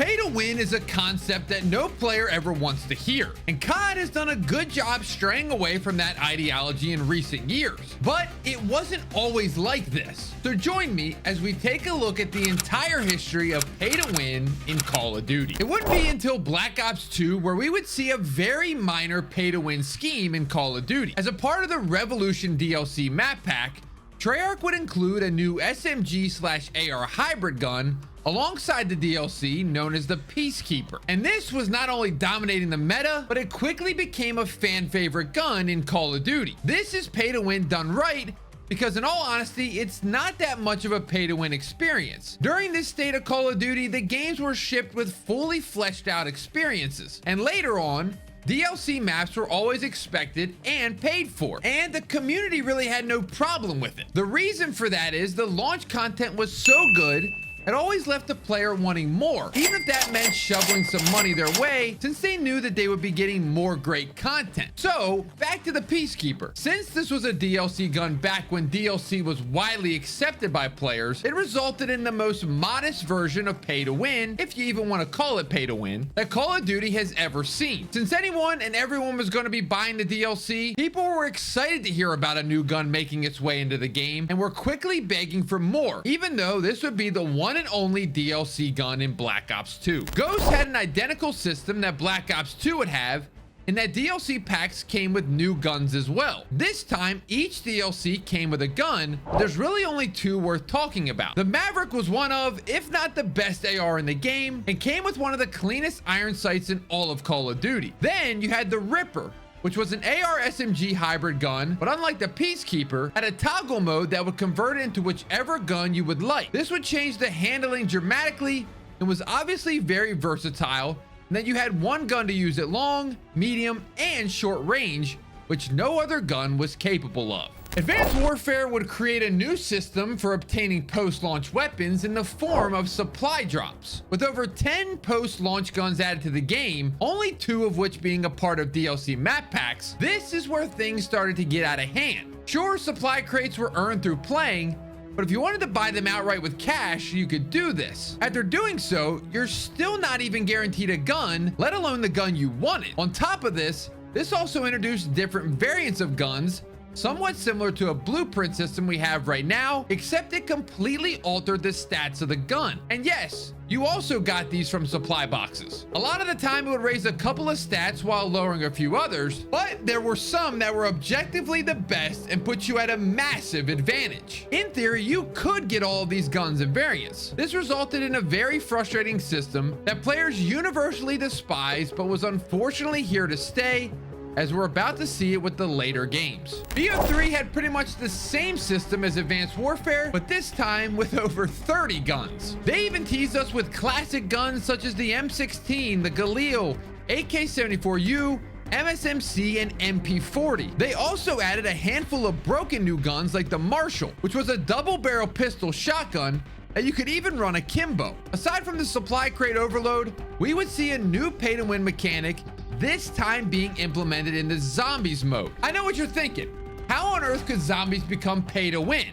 Pay to win is a concept that no player ever wants to hear, and COD has done a good job straying away from that ideology in recent years. But it wasn't always like this. So join me as we take a look at the entire history of pay to win in Call of Duty. It wouldn't be until Black Ops 2 where we would see a very minor pay to win scheme in Call of Duty. As a part of the Revolution DLC map pack, Treyarch would include a new SMG/AR hybrid gun alongside the DLC known as the Peacekeeper. And this was not only dominating the meta, but it quickly became a fan favorite gun in Call of Duty. This is pay to win done right, because in all honesty, it's not that much of a pay to win experience. During this state of Call of Duty, the games were shipped with fully fleshed out experiences. And later on, DLC maps were always expected and paid for, and the community really had no problem with it. The reason for that is the launch content was so good, it always left the player wanting more, even if that meant shoveling some money their way, since they knew that they would be getting more great content. So back to the Peacekeeper. Since this was a DLC gun back when DLC was widely accepted by players, it resulted in the most modest version of pay to win, if you even want to call it pay to win, that Call of Duty has ever seen. Since anyone and everyone was going to be buying the DLC, people were excited to hear about a new gun making its way into the game and were quickly begging for more, even though this would be the one and only DLC gun in Black Ops 2. Ghost had an identical system that Black Ops 2 would have, and that DLC packs came with new guns as well. This time, each DLC came with a gun, but there's really only two worth talking about. The Maverick was one of, if not the best AR in the game, and came with one of the cleanest iron sights in all of Call of Duty. Then you had the Ripper, which was an AR SMG hybrid gun, but unlike the Peacekeeper, had a toggle mode that would convert it into whichever gun you would like. This would change the handling dramatically and was obviously very versatile, and then you had one gun to use at long, medium, and short range, which no other gun was capable of. Advanced Warfare would create a new system for obtaining post-launch weapons in the form of supply drops. With over 10 post-launch guns added to the game, only 2 of which being a part of DLC map packs, this is where things started to get out of hand. Sure, supply crates were earned through playing, but if you wanted to buy them outright with cash, you could do this. After doing so, you're still not even guaranteed a gun, let alone the gun you wanted. On top of this also introduced different variants of guns, somewhat similar to a blueprint system we have right now, except it completely altered the stats of the gun. And yes, you also got these from supply boxes. A lot of the time it would raise a couple of stats while lowering a few others, but there were some that were objectively the best and put you at a massive advantage. In theory, you could get all of these guns and variants. This resulted in a very frustrating system that players universally despised, but was unfortunately here to stay, as we're about to see it with the later games. BO3 had pretty much the same system as Advanced Warfare, but this time with over 30 guns. They even teased us with classic guns such as the M16, the Galil, AK-74U, MSMC, and MP40. They also added a handful of broken new guns like the Marshall, which was a double-barrel pistol shotgun that you could even run akimbo. Aside from the supply crate overload, we would see a new pay-to-win mechanic, this time being implemented in the zombies mode. I know what you're thinking. How on earth could zombies become pay to win?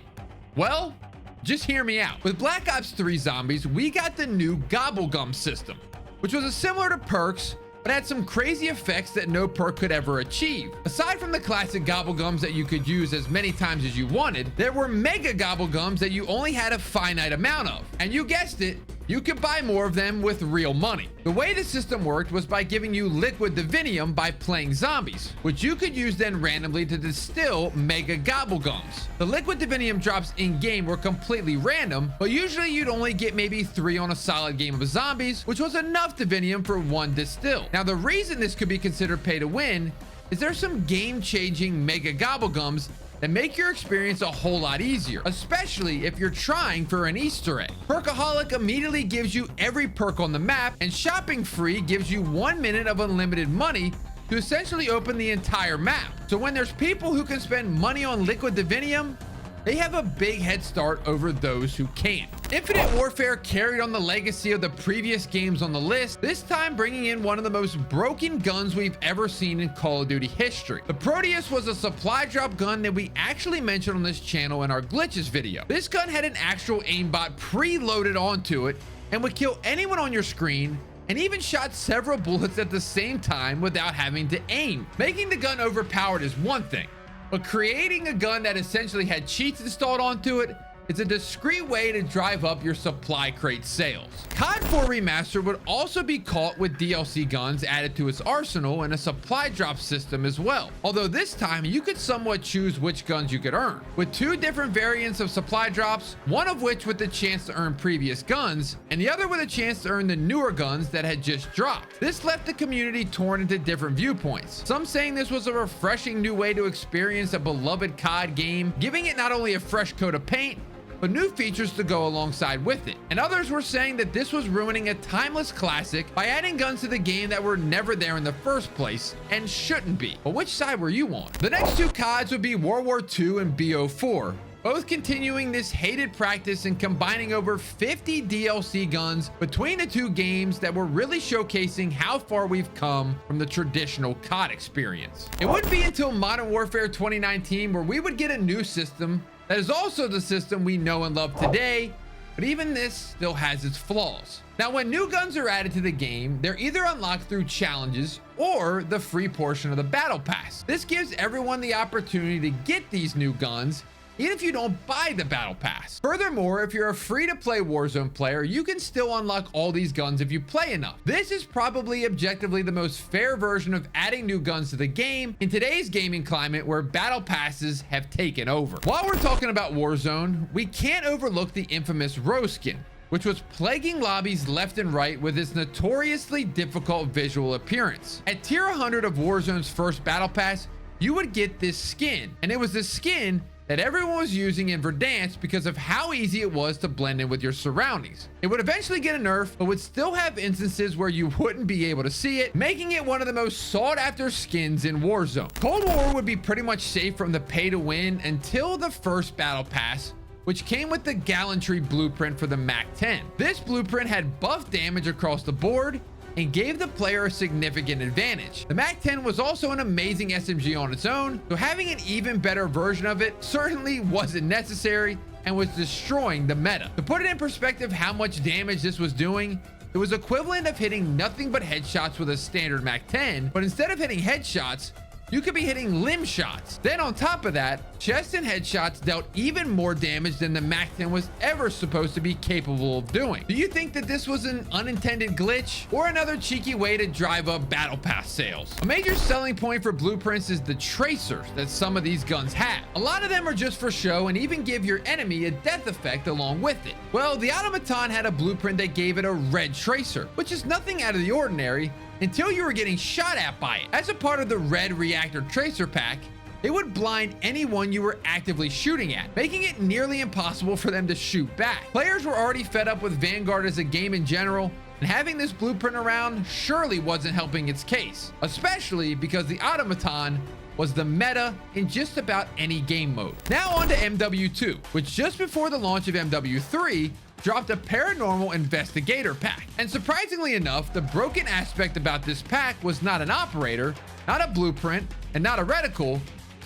Well, just hear me out. With Black Ops 3 zombies, we got the new Gobblegum system, which was similar to perks, but had some crazy effects that no perk could ever achieve. Aside from the classic Gobblegums that you could use as many times as you wanted, there were Mega Gobblegums that you only had a finite amount of. And you guessed it, you could buy more of them with real money. The way the system worked was by giving you liquid divinium by playing zombies, which you could use then randomly to distill Mega Gobblegums. The liquid divinium drops in-game were completely random, but usually you'd only get maybe 3 on a solid game of zombies, which was enough divinium for 1 distill. Now, the reason this could be considered pay to win is there's some game-changing Mega Gobblegums that make your experience a whole lot easier, especially if you're trying for an Easter egg. Perkaholic immediately gives you every perk on the map, and Shopping Free gives you 1 minute of unlimited money to essentially open the entire map. So when there's people who can spend money on liquid divinium, they have a big head start over those who can't. Infinite Warfare carried on the legacy of the previous games on the list, this time bringing in one of the most broken guns we've ever seen in Call of Duty history. The Proteus was a supply drop gun that we actually mentioned on this channel in our glitches video. This gun had an actual aimbot preloaded onto it, and would kill anyone on your screen, and even shot several bullets at the same time without having to aim. Making the gun overpowered is one thing, but creating a gun that essentially had cheats installed onto it is a discreet way to drive up your supply crate sales. COD 4 Remastered would also be caught with DLC guns added to its arsenal and a supply drop system as well. Although this time you could somewhat choose which guns you could earn, with 2 different variants of supply drops, one of which with the chance to earn previous guns, and the other with a chance to earn the newer guns that had just dropped. This left the community torn into different viewpoints. Some saying this was a refreshing new way to experience a beloved COD game, giving it not only a fresh coat of paint, but new features to go alongside with it. And others were saying that this was ruining a timeless classic by adding guns to the game that were never there in the first place and shouldn't be. But which side were you on? The next 2 CODs would be World War II and BO4, both continuing this hated practice and combining over 50 DLC guns between the 2 games that were really showcasing how far we've come from the traditional COD experience. It wouldn't be until Modern Warfare 2019 where we would get a new system that is also the system we know and love today, but even this still has its flaws. Now, when new guns are added to the game, they're either unlocked through challenges or the free portion of the battle pass. This gives everyone the opportunity to get these new guns, even if you don't buy the battle pass. Furthermore, if you're a free-to-play Warzone player, you can still unlock all these guns if you play enough. This is probably objectively the most fair version of adding new guns to the game in today's gaming climate where battle passes have taken over. While we're talking about Warzone, we can't overlook the infamous Rose skin, which was plaguing lobbies left and right with its notoriously difficult visual appearance. At tier 100 of Warzone's first battle pass, you would get this skin, and it was the skin that everyone was using in Verdansk because of how easy it was to blend in with your surroundings. It would eventually get a nerf, but would still have instances where you wouldn't be able to see it, making it one of the most sought after skins in Warzone. Cold War would be pretty much safe from the pay to win until the first battle pass, which came with the Gallantry blueprint for the MAC-10. This blueprint had buff damage across the board and gave the player a significant advantage. The MAC-10 was also an amazing SMG on its own, so having an even better version of it certainly wasn't necessary and was destroying the meta. To put it in perspective how much damage this was doing, it was equivalent of hitting nothing but headshots with a standard MAC-10, but instead of hitting headshots, you could be hitting limb shots. Then on top of that, chest and headshots dealt even more damage than the MAC-10 was ever supposed to be capable of doing. Do you think that this was an unintended glitch or another cheeky way to drive up battle pass sales? A major selling point for blueprints is the tracers that some of these guns have. A lot of them are just for show and even give your enemy a death effect along with it. Well, the automaton had a blueprint that gave it a red tracer, which is nothing out of the ordinary until you were getting shot at by it. As a part of the red reactor tracer pack, it would blind anyone you were actively shooting at, making it nearly impossible for them to shoot back. Players were already fed up with Vanguard as a game in general, and having this blueprint around surely wasn't helping its case, especially because the automaton was the meta in just about any game mode. Now on to MW2, which just before the launch of MW3, dropped a paranormal investigator pack. And surprisingly enough, the broken aspect about this pack was not an operator, not a blueprint, and not a reticle,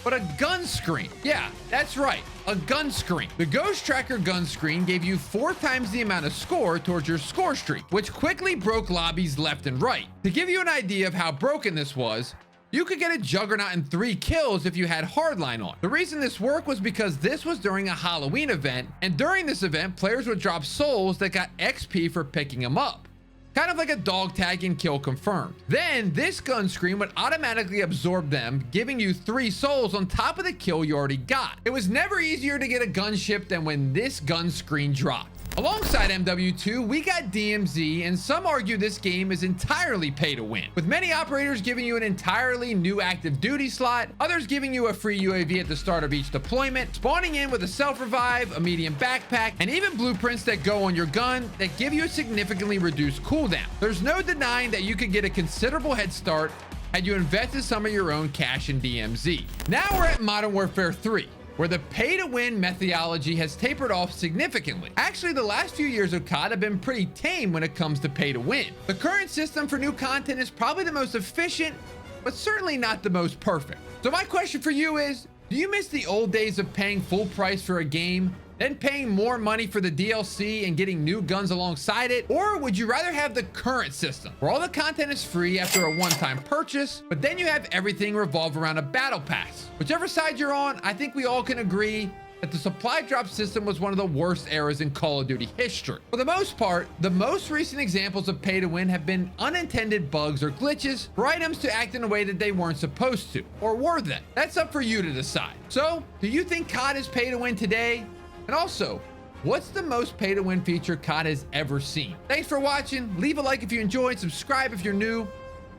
but a gun screen. Yeah, that's right, a gun screen. The Ghost Tracker gun screen gave you 4 times the amount of score towards your score streak, which quickly broke lobbies left and right. To give you an idea of how broken this was, you could get a Juggernaut and 3 kills if you had Hardline on. The reason this worked was because this was during a Halloween event, and during this event, players would drop souls that got XP for picking them up. Kind of like a dog tag and kill confirmed. Then this gun screen would automatically absorb them, giving you 3 souls on top of the kill you already got. It was never easier to get a gun ship than when this gun screen dropped. Alongside MW2, we got DMZ, and some argue this game is entirely pay to win, with many operators giving you an entirely new active duty slot, others giving you a free UAV at the start of each deployment, spawning in with a self-revive, a medium backpack, and even blueprints that go on your gun that give you a significantly reduced cooldown. There's no denying that you could get a considerable head start had you invested some of your own cash in DMZ. Now we're at Modern Warfare 3. Where the pay-to-win methodology has tapered off significantly. Actually, the last few years of COD have been pretty tame when it comes to pay-to-win. The current system for new content is probably the most efficient, but certainly not the most perfect. So my question for you is, do you miss the old days of paying full price for a game then paying more money for the DLC and getting new guns alongside it? Or would you rather have the current system where all the content is free after a one-time purchase, but then you have everything revolve around a battle pass? Whichever side you're on, I think we all can agree that the supply drop system was one of the worst eras in Call of Duty history. For the most part, the most recent examples of pay to win have been unintended bugs or glitches for items to act in a way that they weren't supposed to, or were they? That's up for you to decide. So, do you think COD is pay to win today? And also, what's the most pay to win feature COD has ever seen? Thanks for watching. Leave a like if you enjoyed, subscribe if you're new,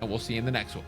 and we'll see you in the next one.